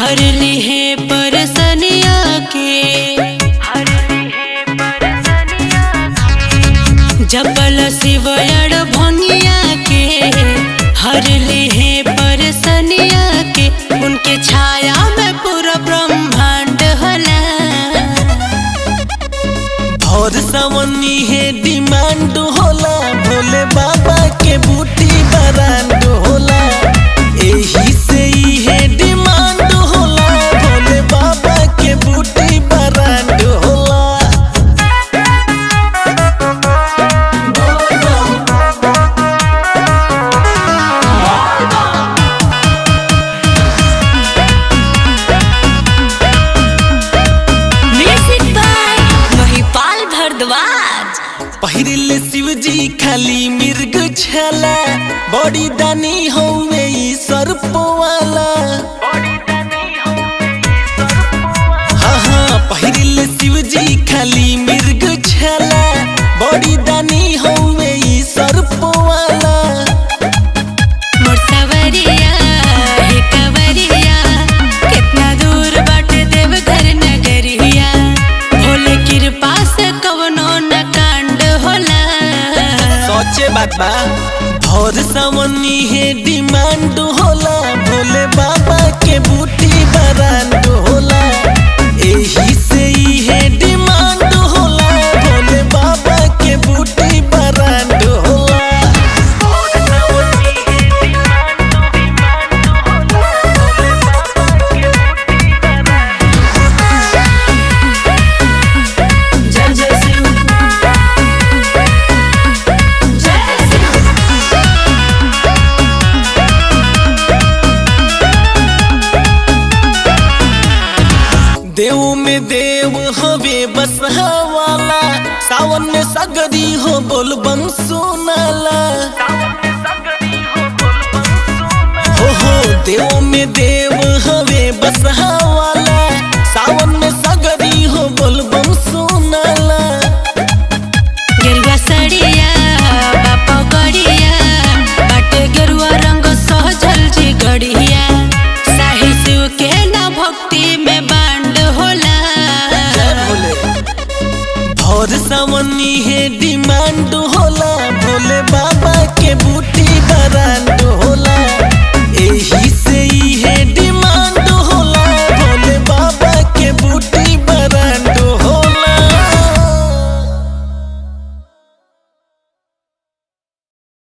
हर ली है परसनिया के, जपल शिवयड़ भंगिया के, हर ली है परसनिया के। उनके छाया में पूरा ब्रह्मांड होला। भोर सावनी है डिमांड होला, भोले बाबा के बूटी बरांड होला। एही से ही है डिमांड होला, भोले बाबा के बूटी बरांड होला। Music by Mahipal Bhardwaj. पहिरिले शिवजी खाली मिर्ग छला, बड़ी दानी हौवे ई सर्पवाला। हाँ हाँ पहिरिले शिवजी खाली मिर्ग छला, बड़ी दानी हौवे ई सर्पवाला। मोर सवरिया हे कवरिया, कितना दूर बाटे देवघर नगरिया। भोले कृपा से कवनो न कांड होला। सोचे बात बा भोर सावनी है डिमांड होला, भोले बाबा के बूटी बरांड होला। एही से ही है डिमांड होला, भोले बाबा के बूटी बरांड होला। जय जय शिव, जय शिव। देव में देव हवे बस हवाला, सावन में सगरी हो बोलबम सुनाला। हो देव में देव हवे बस हवाला, सावन में सगरी हो बोलबम सुनाला। गेरुआ सड़िया बापा गड़िया, बाटे गेरुआ रंग सहजल जी गड़िया। साहिल शिव के ना भक्ति में बांड होला। भोर सावनी है डिमांड होला, भोले बाबा के बूटी बरांड